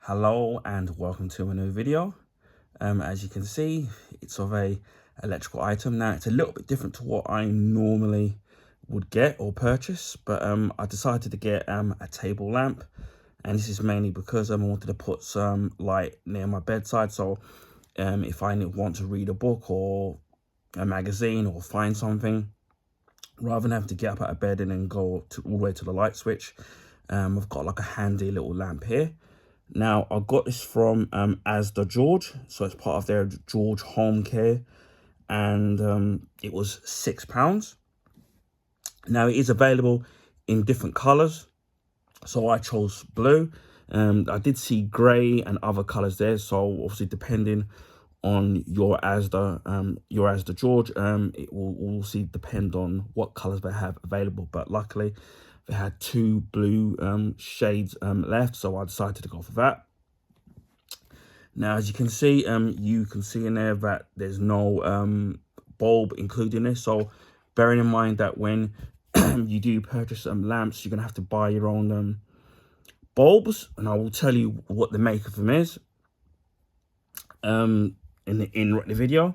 Hello and welcome to a new video. As you can see, it's of a electrical item. Now it's a little bit different to what I normally would get or purchase, but I decided to get a table lamp, and this is mainly because I wanted to put some light near my bedside. So if I want to read a book or a magazine or find something, rather than have to get up out of bed and then go all the way to the light switch, I've got like a handy little lamp here. Now, I got this from Asda George, so it's part of their George Home Care, and it was £6. Now, it is available in different colours, so I chose blue. I did see grey and other colours there, so obviously depending on your Asda George, it will also depend on what colours they have available, but luckily they had two blue shades left, so I decided to go for that. Now, as you can see in there that there's no bulb included in this. So bearing in mind that when you do purchase lamps, you're going to have to buy your own bulbs, and I will tell you what the make of them is in the video.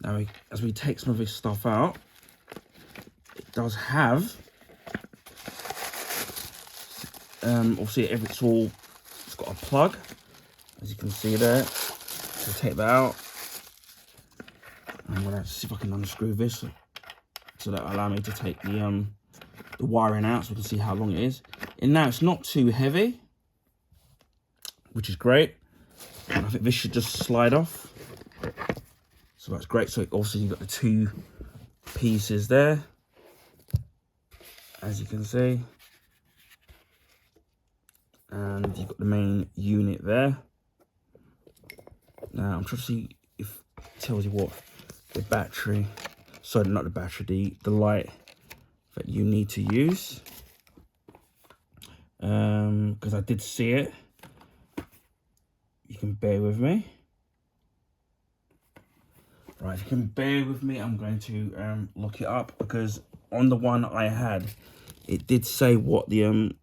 Now, as we take some of this stuff out, it does have obviously it's got a plug, as you can see there. So take that out. I'm gonna see if I can unscrew this so that will allow me to take the wiring out, so we can see how long it is. And now it's not too heavy, which is great. And I think this should just slide off, so that's great. So obviously you've got the two pieces there, as you can see, and you've got the main unit there. Now I'm trying to see if it tells you what the battery, sorry, not the battery, the light that you need to use, because I did see it. You can bear with me. Right, if you can bear with me, I'm going to look it up, because on the one I had, it did say what the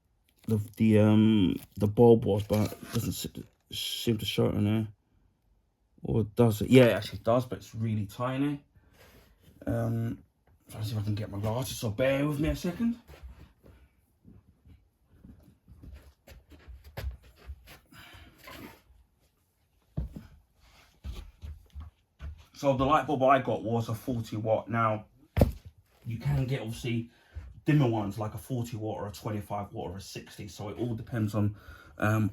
bulb was, but it doesn't seem to show it on there. Or does it? Yeah, it actually does, but it's really tiny. Trying to see if I can get my glasses, so bear with me a second. So the light bulb I got was a 40 watt. Now, you can get obviously dimmer ones like a 40 watt or a 25 watt or a 60. So it all depends on how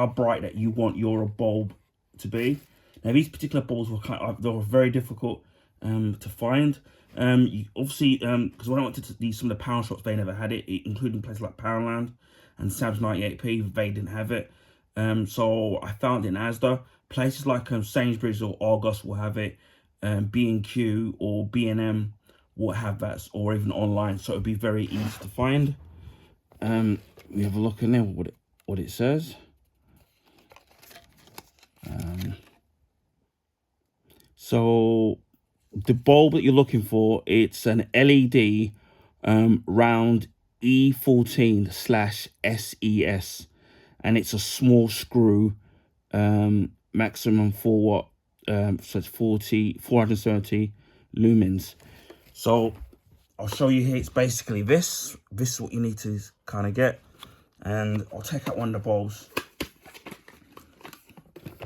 bright that you want your bulb to be. Now, these particular bulbs were they were very difficult to find. Obviously, because when I went to some of the pound shops, they never had it, including places like Poundland and Sam's 98p, they didn't have it. So I found it in Asda. Places like Sainsbury's or Argos will have it. B&Q or B&M will have that, or even online. So it'll be very easy to find. We have a look in there what it says. So the bulb that you're looking for, it's an LED round E14/SES, and it's a small screw, maximum 4 watt, so it's 470 lumens. So I'll show you here. It's basically this is what you need to kind of get, and I'll take out one of the bulbs.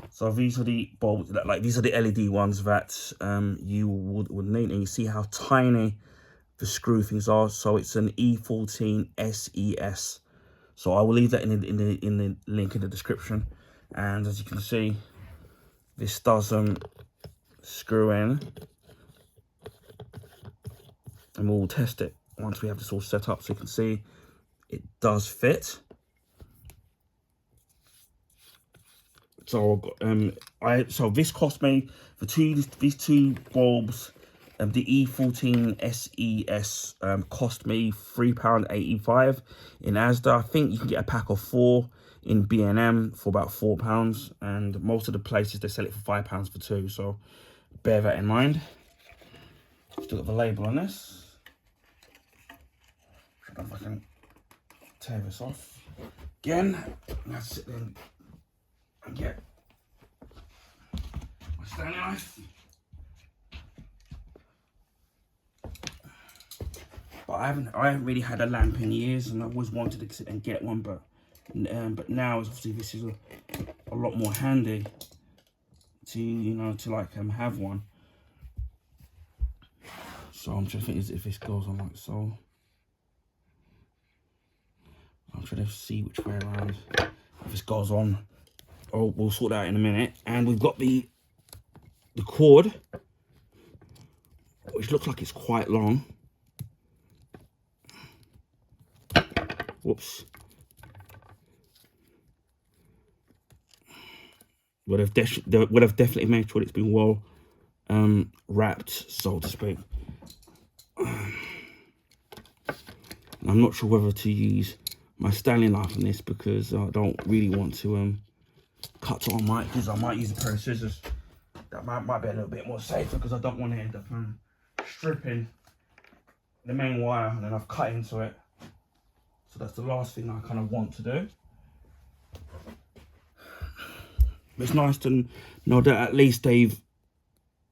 So these are the bulbs, these are the LED ones that you would need, and you see how tiny the screw things are. So it's an E14SES. So I will leave that in the link in the description. And as you can see, this does screw in, and we'll test it once we have this all set up. So you can see it does fit. So so this cost me for these two bulbs, the E14SES cost me £3.85 in Asda. I think you can get a pack of 4 in B&M for about £4, and most of the places they sell it for £5 for 2. So bear that in mind. Still got the label on this. I don't know if I can tear this off. Again, I have to sit there and get my Stanley knife. But I haven't really had a lamp in years, and I always wanted to sit and get one, but now obviously this is a lot more handy to to like have one. So I'm trying to think if this goes on like so. I'm trying to see which way around. If this goes on, oh, we'll sort that out in a minute. And we've got the cord, which looks like it's quite long. Whoops. Would have definitely made sure it's been well wrapped, so to speak. I'm not sure whether to use my Stanley knife on this because I don't really want to cut it on my, because I might use a pair of scissors. That might be a little bit more safer, because I don't want to end up stripping the main wire and then I've cut into it. So that's the last thing I kind of want to do. But it's nice to know that at least they've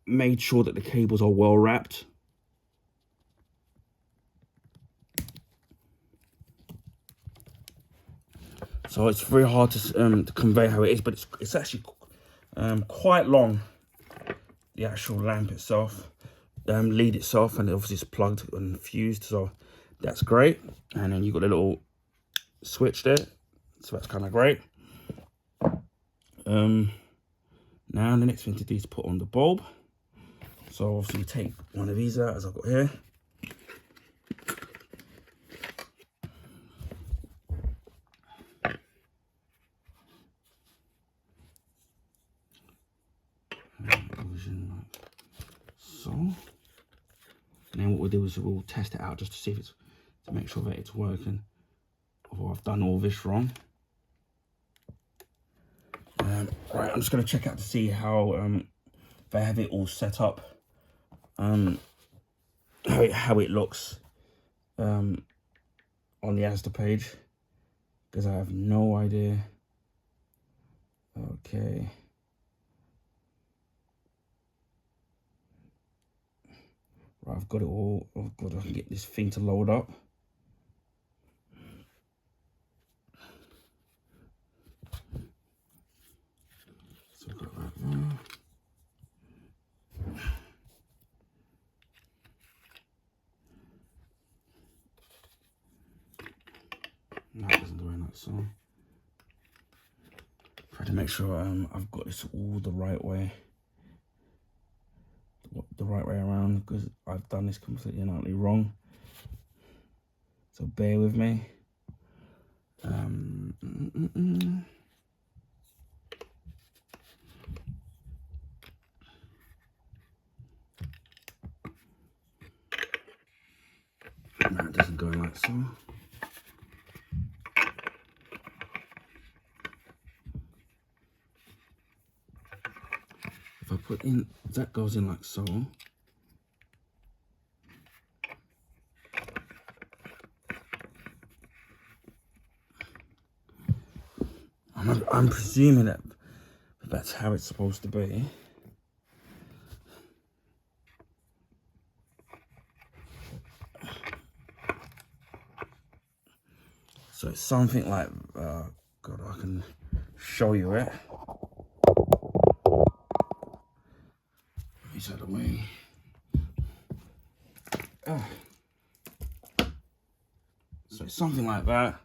made sure that the cables are well wrapped. So it's very hard to convey how it is, but it's actually quite long, the actual lamp itself, lead itself, and obviously it's plugged and fused, so that's great. And then you've got a little switch there, so that's kind of great. Now the next thing to do is put on the bulb. So obviously you take one of these out, as I've got here. So, and then what we'll do is we'll test it out just to see if it's, to make sure that it's working, or I've done all this wrong. Right, I'm just going to check out to see how they have it all set up, how it looks on the Asda page, because I have no idea. Okay. Right, I've got it all. Oh God, I can get this thing to load up. So I've got that there. No, it doesn't go in like so. Try to make sure I've got this all the right way. The right way around, because I've done this completely and utterly wrong. So bear with me. No, it doesn't go like so. If I put in, that goes in like so. I'm presuming that that's how it's supposed to be. So it's something like, God, I can show you it. He's out of the way. So it's something like that.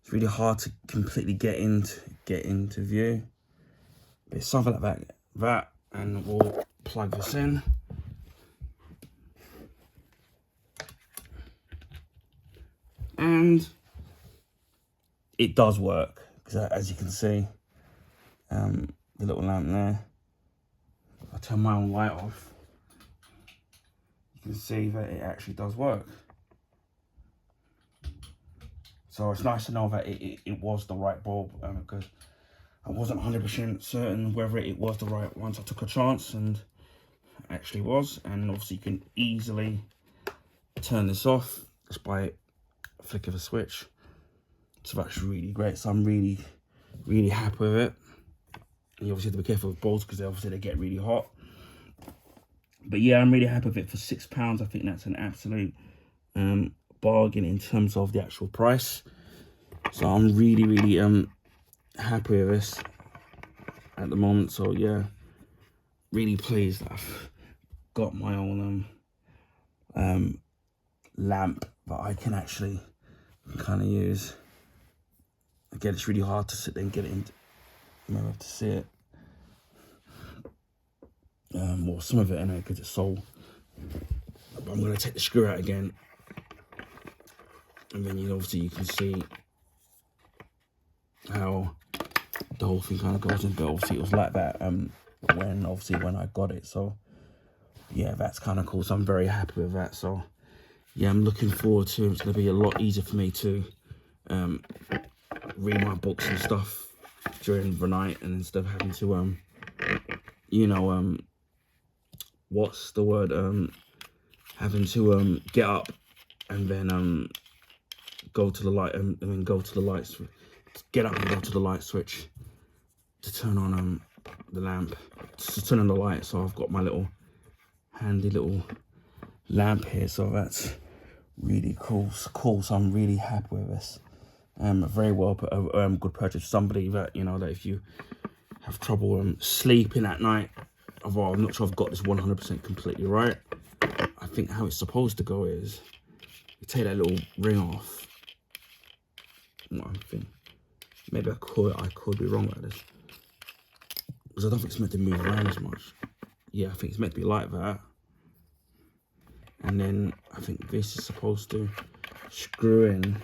It's really hard to completely get into view. But it's something like that, and we'll plug this in. And it does work, because as you can see, the little lamp there, if I turn my own light off, you can see that it actually does work. So it's nice to know that it was the right bulb, because I wasn't 100% certain whether it was the right one. So I took a chance, and it actually was. And obviously you can easily turn this off just by a flick of a switch. So that's really great. So I'm really, really happy with it. And you obviously have to be careful with bowls because they get really hot. But yeah, I'm really happy with it for £6. I think that's an absolute bargain in terms of the actual price. So I'm really, really happy with this at the moment. So yeah, really pleased that I've got my own lamp that I can actually kind of use. Again, it's really hard to sit there and get it in. You might have to see it. Well, some of it anyway, because it's so. But I'm going to take the screw out again, and then obviously you can see how the whole thing kind of goes in. But obviously it was like that when I got it. So yeah, that's kind of cool. So I'm very happy with that. So yeah, I'm looking forward to it. It's going to be a lot easier for me to read my books and stuff during the night, and instead of having to what's the word, having to get up and then go to the light and then go to the light switch, get up and go to the light switch to turn on the lamp, to turn on the light. So I've got my little handy little lamp here, so that's really cool. So I'm really happy with this. Very well good purchase. Somebody that that if you have trouble sleeping at night, although I'm not sure I've got this 100% completely right. I think how it's supposed to go is you take that little ring off. Well, I think maybe I could be wrong about this, because I don't think it's meant to move around as much. Yeah, I think it's meant to be like that. And then I think this is supposed to screw in,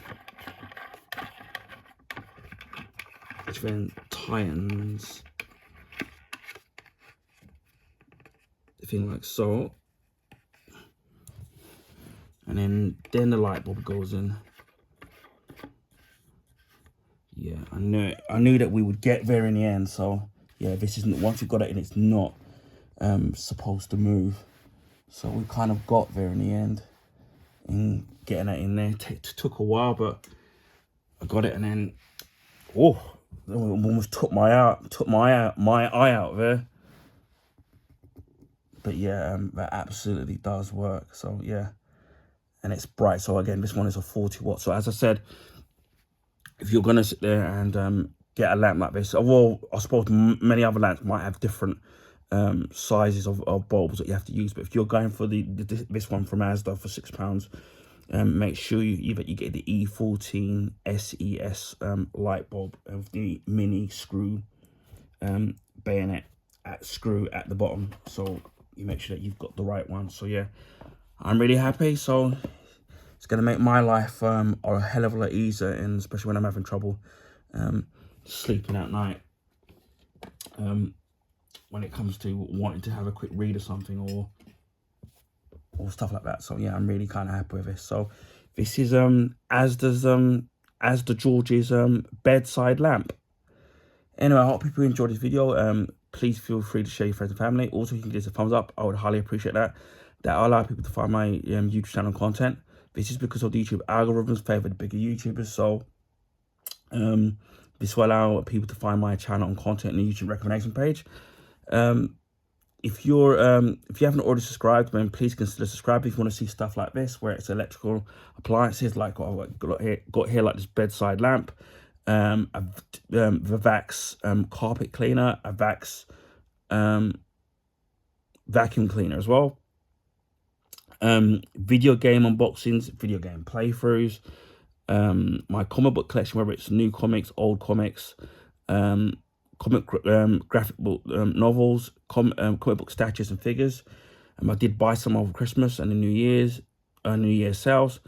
which then tightens the thing like so. And then the light bulb goes in. Yeah, I knew that we would get there in the end. So yeah, this isn't, once you got it in, it's not supposed to move. So we kind of got there in the end, in getting it in there. Took a while, but I got it, and then it almost took my eye out there. But yeah, that absolutely does work. So yeah, and it's bright. So again, this one is a 40 watt. So as I said, if you're gonna sit there and get a lamp like this, well, I suppose many other lamps might have different sizes of bulbs that you have to use. But if you're going for this one from Asda for £6, make sure you get the E14 SES light bulb of the mini screw bayonet screw at the bottom. So you make sure that you've got the right one. So yeah, I'm really happy. So it's going to make my life a hell of a lot easier, and especially when I'm having trouble sleeping at night, when it comes to wanting to have a quick read or something, or stuff like that. So yeah, I'm really kind of happy with this. So this is Asda George's bedside lamp. Anyway, I hope people enjoyed this video. Please feel free to share your friends and family. Also, you can give us a thumbs up. I would highly appreciate that. That will allow people to find my YouTube channel content. This is because of the YouTube algorithms favor the bigger YouTubers. So this will allow people to find my channel and content in the YouTube recommendation page. If you haven't already subscribed, then please consider subscribing if you want to see stuff like this, where it's electrical appliances like what I've got here, like this bedside lamp, a Vax carpet cleaner, a Vax vacuum cleaner as well, video game unboxings, video game playthroughs, my comic book collection, whether it's new comics, old comics, graphic book novels, comic book statues and figures. I did buy some over Christmas and the New Year's sales,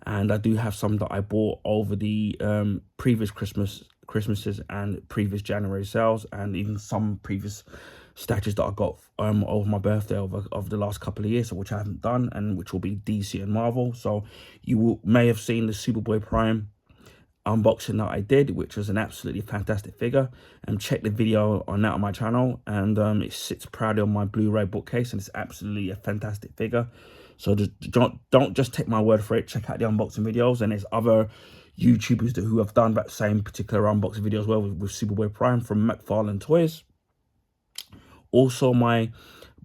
and I do have some that I bought over the previous Christmases and previous January sales, and even some previous statues that I got over my birthday over the last couple of years, so which I haven't done, and which will be DC and Marvel. So you may have seen the Superboy Prime unboxing that I did, which was an absolutely fantastic figure, and check the video on that on my channel, and it sits proudly on my Blu-ray bookcase, and it's absolutely a fantastic figure. So just don't just take my word for it. Check out the unboxing videos, and there's other YouTubers who have done that same particular unboxing video as well with Superboy Prime from McFarlane Toys. Also my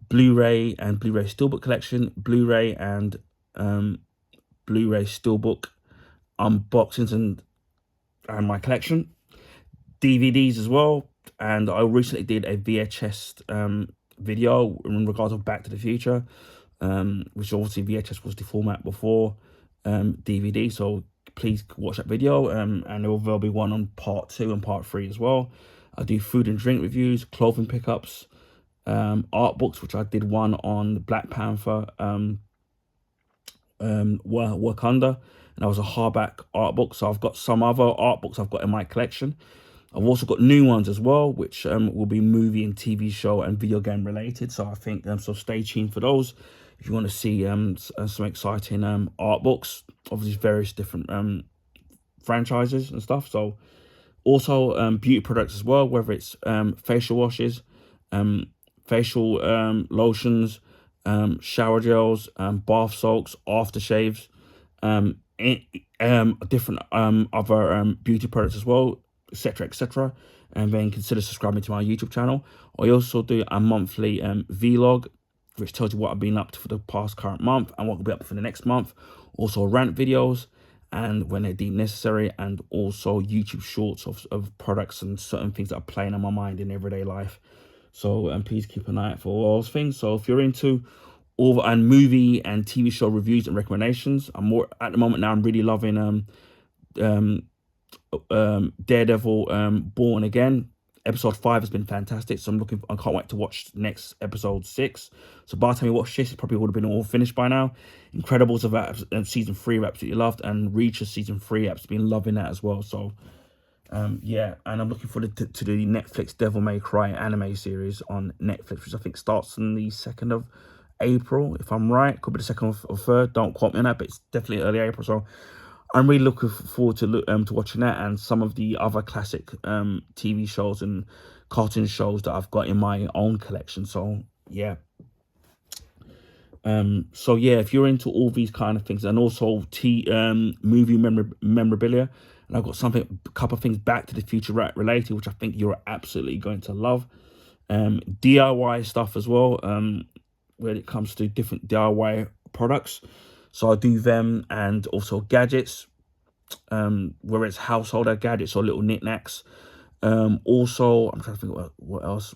Blu-ray and Blu-ray Steelbook collection, Blu-ray and Blu-ray Steelbook unboxings and my collection. DVDs as well, and I recently did a VHS video in regards of Back to the Future, which obviously VHS was the format before DVD, so please watch that video, and there'll be one on part 2 and part 3 as well. I do food and drink reviews, clothing pickups, art books, which I did one on Black Panther, Wakanda, and that was a hardback art book. So I've got some other art books I've got in my collection. I've also got new ones as well, which will be movie and TV show and video game related. So I think so stay tuned for those if you want to see some exciting art books, obviously various different franchises and stuff. So also beauty products as well, whether it's facial washes, facial lotions, shower gels, bath salts, aftershaves, different other beauty products as well, etc, etc. And then consider subscribing to my YouTube channel. I also do a monthly vlog, which tells you what I've been up to for the past current month and what will be up for the next month. Also rant videos and when they're deemed necessary, and also YouTube shorts of products and certain things that are playing on my mind in everyday life. So please keep an eye out for all those things. So if you're into all and movie and TV show reviews and recommendations, I'm more at the moment now. I'm really loving Daredevil Born Again. Episode 5 has been fantastic, so I can't wait to watch next episode 6. So by the time you watch this, it probably would have been all finished by now. Incredibles of season 3 I've absolutely loved, and Reacher season 3 I've absolutely been loving that as well. So yeah, and I'm looking forward to the Netflix Devil May Cry anime series on Netflix, which I think starts on the 2nd of April, if I'm right. Could be the 2nd or 3rd, don't quote me on that, but it's definitely early April. So I'm really looking forward to watching that and some of the other classic TV shows and cartoon shows that I've got in my own collection. So yeah. So yeah, if you're into all these kind of things, and also movie memorabilia, and I've got a couple of things Back to the Future related, which I think you're absolutely going to love. DIY stuff as well, when it comes to different DIY products. So I do them, and also gadgets, whether it's household gadgets or little knickknacks. Also, I'm trying to think what else.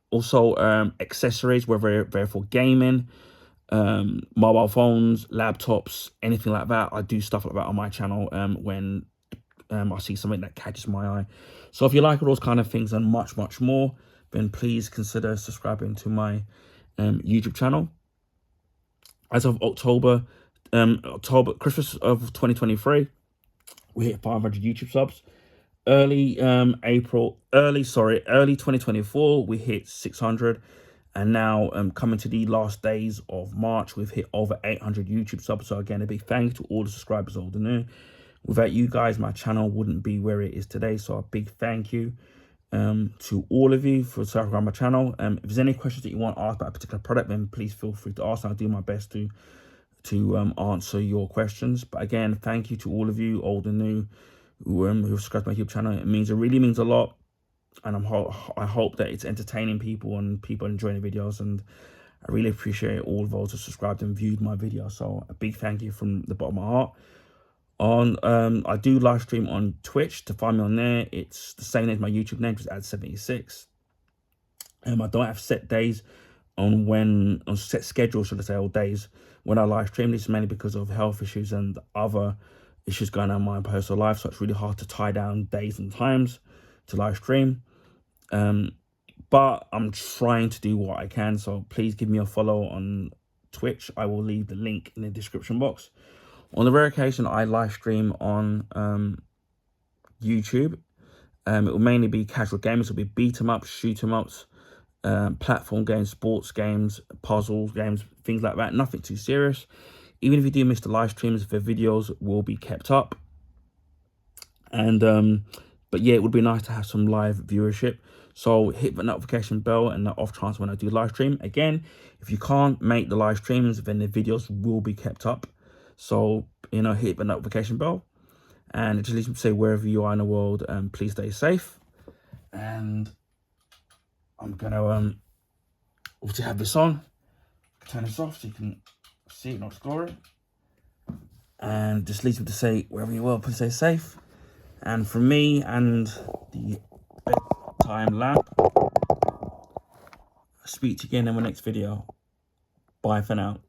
Also, accessories, whether they're for gaming, mobile phones, laptops, anything like that. I do stuff like that on my channel when I see something that catches my eye. So if you like all those kind of things and much, much more, then please consider subscribing to my YouTube channel. As of October, Christmas of 2023, we hit 500 YouTube subs. Early 2024, we hit 600. And now coming to the last days of March, we've hit over 800 YouTube subs. So again, a big thank you to all the subscribers, old and new. Without you guys, my channel wouldn't be where it is today. So a big thank you to all of you for subscribing to my channel. If there's any questions that you want asked about a particular product, then please feel free to ask. I'll do my best to answer your questions. But again, thank you to all of you, old and new, who subscribe to my YouTube channel. It really means a lot, and I hope that it's entertaining people and people enjoying the videos. And I really appreciate all of those who subscribed and viewed my video. So a big thank you from the bottom of my heart. I do live stream on Twitch. To find me on there, it's the same as my YouTube name, just Ad76. I don't have set days on set schedule, should I say, or days when I live stream. This is mainly because of health issues and other issues going on in my personal life, so it's really hard to tie down days and times to live stream. But I'm trying to do what I can, so please give me a follow on Twitch. I will leave the link in the description box. On the rare occasion I live stream on YouTube, it will mainly be casual games. It will be beat 'em ups, shoot 'em ups, platform games, sports games, puzzles games, things like that. Nothing too serious. Even if you do miss the live streams, the videos will be kept up. And but yeah, it would be nice to have some live viewership. So hit the notification bell and the off chance when I do live stream. Again, if you can't make the live streams, then the videos will be kept up. So, hit the notification bell. And it just leaves me to say, wherever you are in the world, please stay safe. And I'm gonna obviously have this on, turn this off so you can see it, not score it. And just leaves me to say, wherever you are, please stay safe. And from me and the bedtime lamp, I'll speak to you again in my next video. Bye for now.